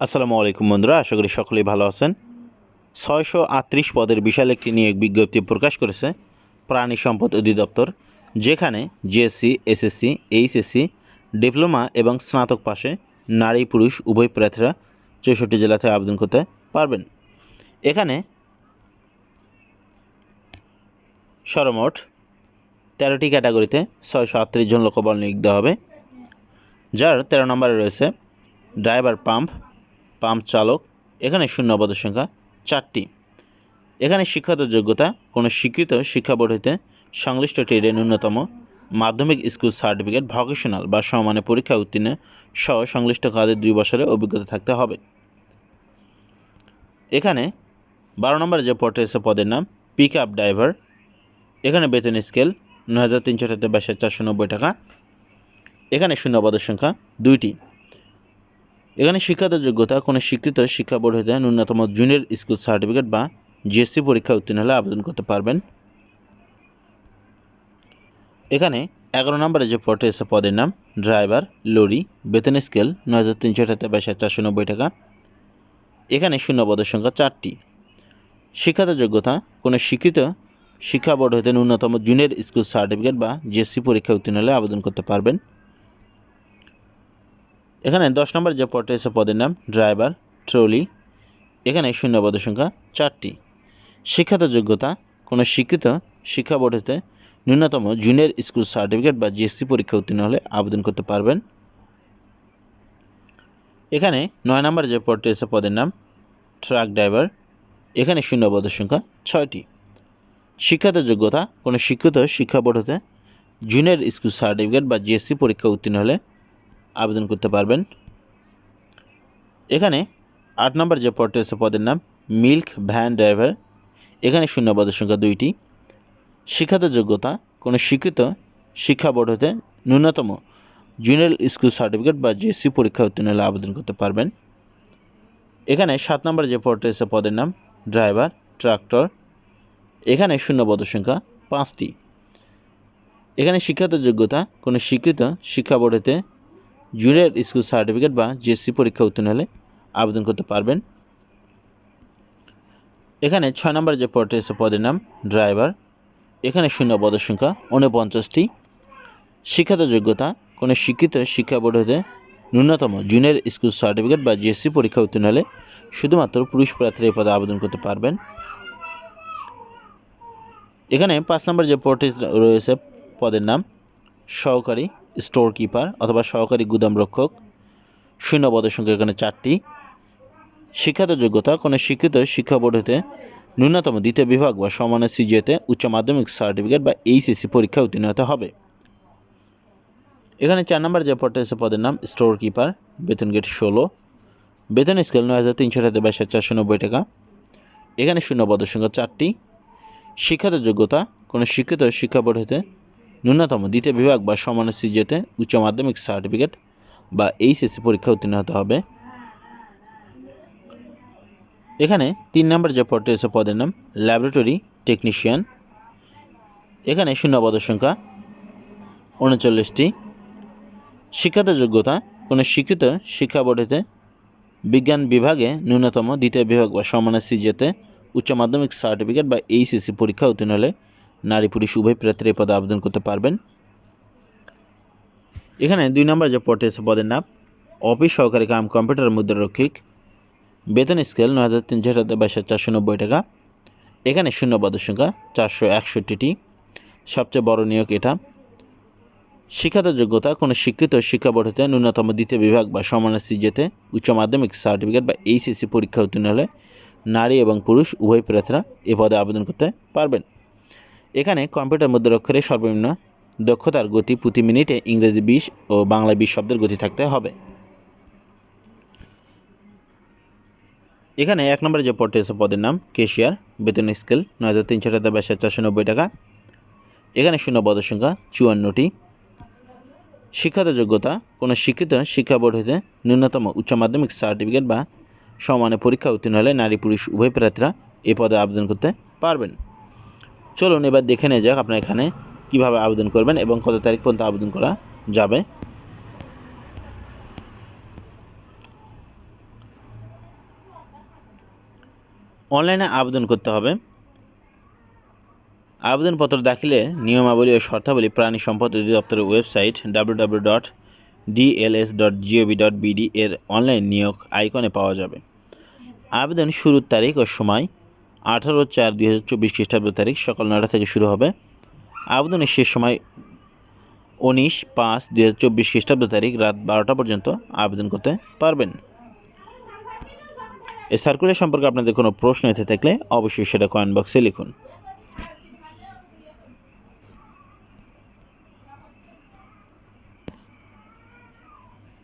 আসসালামু আলাইকুম বন্ধুরা, আশা করি সকলেই ভালো আছেন। 638 পদের বিশাল একটি নিয়োগ বিজ্ঞপ্তি প্রকাশ করেছে প্রাণী সম্পদ অধিদপ্তর, যেখানে জিএসসি, এসএসসি, এইচএসসি, ডিপ্লোমা এবং স্নাতক পাশে নারী পুরুষ উভয় প্রার্থীরা 64 জেলাতে আবেদন করতে পারবেন। এখানে সর্বমোট 13টি ক্যাটাগরিতে 638 জন লোকবল নিয়োগ দেওয়া হবে, যার 13 নম্বরে রয়েছে ড্রাইভার পাম্প চালক। এখানে শূন্য পদের সংখ্যা 4টি। এখানে শিক্ষাগত যোগ্যতা কোনো স্বীকৃত শিক্ষা বোর্ড হইতে সংশ্লিষ্ট ট্রেডে ন্যূনতম মাধ্যমিক স্কুল সার্টিফিকেট, ভোকেশনাল বা সমমানের পরীক্ষা উত্তীর্ণ সহ সংশ্লিষ্ট কাজের 2 বছরের অভিজ্ঞতা থাকতে হবে। এখানে 12 নম্বরে যে পদটি আছে পদের নাম পিক আপ ড্রাইভার। এখানে বেতন স্কেল 9,300 থেকে 22,490 টাকা। এখানে শূন্য পদের সংখ্যা 2টি। এখানে শিক্ষাগত যোগ্যতা কোনো স্বীকৃত শিক্ষা বোর্ড হতে ন্যূনতম জুনিয়র স্কুল সার্টিফিকেট বা জিএসসি পরীক্ষা উত্তীর্ণ হলে আবেদন করতে পারবেন। এখানে 11 নম্বরে যে পদটি আছে পদের নাম ড্রাইভার লরি। বেতন স্কেল 9,300 থেকে 22,490 টাকা। এখানে শূন্য পদের সংখ্যা 4টি। শিক্ষাগত যোগ্যতা কোনো স্বীকৃত শিক্ষা বোর্ড হতে ন্যূনতম জুনিয়র স্কুল সার্টিফিকেট বা জিএসসি পরীক্ষা উত্তীর্ণ হলে আবেদন করতে পারবেন। এখানে 10 নম্বর যে পদটি আছে পদের নাম ড্রাইভার ট্রলি। এখানে শূন্য পদের সংখ্যা 4টি। শিক্ষাগত যোগ্যতা কোনো স্বীকৃত শিক্ষা বোর্ড হতে ন্যূনতম জুনিয়র স্কুল সার্টিফিকেট বা জিএসসি পরীক্ষা উত্তীর্ণ হলে আবেদন করতে পারবেন। এখানে 9 নম্বর যে পদটি আছে পদের নাম ট্রাক ড্রাইভার। এখানে শূন্য পদের সংখ্যা 6টি। শিক্ষাগত যোগ্যতা কোনো স্বীকৃত শিক্ষা বোর্ড হতে জুনিয়র স্কুল সার্টিফিকেট বা জিএসসি পরীক্ষা উত্তীর্ণ হলে আবেদন করতে পারবেন। এখানে 8 নম্বর যে পদটি আছে পদের নাম মিল্ক ভ্যান ড্রাইভার। এখানে শূন্য পদের সংখ্যা 2টি। শিক্ষাগত যোগ্যতা কোনো স্বীকৃত শিক্ষা বোর্ড হতে ন্যূনতম জুনিয়র স্কুল সার্টিফিকেট বা জিএসসি পরীক্ষা উত্তীর্ণ হলে আবেদন করতে পারবেন। এখানে 7 নম্বর যে পদটি আছে পদের নাম ড্রাইভার ট্রাক্টর। এখানে শূন্য পদের সংখ্যা 5টি। এখানে শিক্ষাগত যোগ্যতা কোনো স্বীকৃত শিক্ষা বোর্ড হতে জুনিয়র স্কুল সার্টিফিকেট বা জিএসসি পরীক্ষা উত্তীর্ণ হলে আবেদন করতে পারবেন। এখানে 6 নম্বর যে পদটি আছে পদের নাম ড্রাইভার। এখানে শূন্য পদের সংখ্যা 49টি। শিক্ষাগত যোগ্যতা কোনো স্বীকৃত শিক্ষা বোর্ড হতে ন্যূনতম জুনিয়র স্কুল সার্টিফিকেট বা জিএসসি পরীক্ষা উত্তীর্ণ হলে শুধুমাত্র পুরুষ প্রার্থীরা এই পদে আবেদন করতে পারবেন। এখানে 5 নম্বর যে পদটি রয়েছে পদের নাম সহকারী স্টোর কিপার অথবা সহকারী গুদাম রক্ষক। শূন্য পদের সংখ্যা এখানে 4টি। শিক্ষাগত যোগ্যতা কোনো স্বীকৃত শিক্ষা বোর্ড হতে ন্যূনতম দ্বিতীয় বিভাগ বা সমানের সিজিএতে উচ্চ মাধ্যমিক সার্টিফিকেট বা এইচএসসি পরীক্ষা উত্তীর্ণ হতে হবে। এখানে 4 নম্বর যে পদটি আছে পদের নাম স্টোর কিপার। বেতন গেট 16। বেতন স্কেল 9,300 থেকে 22,490 টাকা। এখানে শূন্য পদের সংখ্যা 4টি। শিক্ষাগত যোগ্যতা কোনো স্বীকৃত শিক্ষা বোর্ড হতে ন্যূনতম দ্বিতীয় বিভাগ বা সমানের সিজিএতে উচ্চ মাধ্যমিক সার্টিফিকেট বা এইচএসসি পরীক্ষা উত্তীর্ণ হতে হবে। এখানে 3 নম্বর যে পদটি আছে পদের নাম ল্যাবরেটরি টেকনিশিয়ান। এখানে শূন্য পদের সংখ্যা 39টি। শিক্ষাগত যোগ্যতা কোনো স্বীকৃত শিক্ষা বোর্ড হতে বিজ্ঞান বিভাগে ন্যূনতম দ্বিতীয় বিভাগ বা সমানের সিজিএতে উচ্চ মাধ্যমিক সার্টিফিকেট বা এইচএসসি পরীক্ষা উত্তীর্ণ হলে নারী পুরুষ উভয় প্রার্থীরা এই পদে আবেদন করতে পারবেন। এখানে 2 নম্বর যে পদটি আছে পদের নাম অফিস সহকারী কাম কম্পিউটার মুদ্রারক্ষিক। বেতন স্কেল 9,300 থেকে 22,490 টাকা। এখানে শূন্য পদের সংখ্যা 461টি। সবচেয়ে বড় নিয়োগ এটা। শিক্ষাগত যোগ্যতা কোনো স্বীকৃত শিক্ষা বোর্ড হতে ন্যূনতম দ্বিতীয় বিভাগ বা সমানের সিজিএতে উচ্চ মাধ্যমিক সার্টিফিকেট বা এইচএসসি পরীক্ষা উত্তীর্ণ হলে নারী এবং পুরুষ উভয় প্রার্থীরা এ পদে আবেদন করতে পারবেন। এখানে কম্পিউটার মুদ্রাক্ষরে সর্বনিম্ন দক্ষতার গতি প্রতি মিনিটে ইংরেজি 20 ও বাংলা 20 শব্দের গতি থাকতে হবে। এখানে 1 নম্বরে যে পদটি আছে পদের নাম ক্যাশিয়ার। বেতন স্কেল 9,300 থেকে 22,490 টাকা। এখানে শূন্য পদের সংখ্যা 54টি। শিক্ষাগত যোগ্যতা কোনো স্বীকৃত শিক্ষা বোর্ড হতে ন্যূনতম উচ্চ মাধ্যমিক সার্টিফিকেট বা সমানের পরীক্ষা উত্তীর্ণ হলে নারী পুরুষ উভয় প্রার্থীরা এই পদে আবেদন করতে পারবেন। চলুন এবার দেখে নেওয়া যাক আপনারা এখানে কীভাবে আবেদন করবেন এবং কত তারিখ পর্যন্ত আবেদন করা যাবে। অনলাইনে আবেদন করতে হবে। আবেদনপত্র দাখিলের নিয়মাবলী ও শর্তাবলী প্রাণী সম্পদ অধিদপ্তরের ওয়েবসাইট www.dls.gov.bd এর অনলাইন নিয়োগ আইকনে পাওয়া যাবে। আবেদন শুরুর তারিখ ও সময় 18/4/2024 খ্রিস্টাব্দ তারিখ সকাল 9টা থেকে শুরু হবে। আবেদনের শেষ সময় 19/5/2024 খ্রিস্টাব্দ তারিখ রাত 12টা পর্যন্ত আবেদন করতে পারবেন। এই সার্কুলার সম্পর্কে আপনাদের কোনো প্রশ্ন এসে থাকলে অবশ্যই সেটা কমেন্ট বক্সে লিখুন।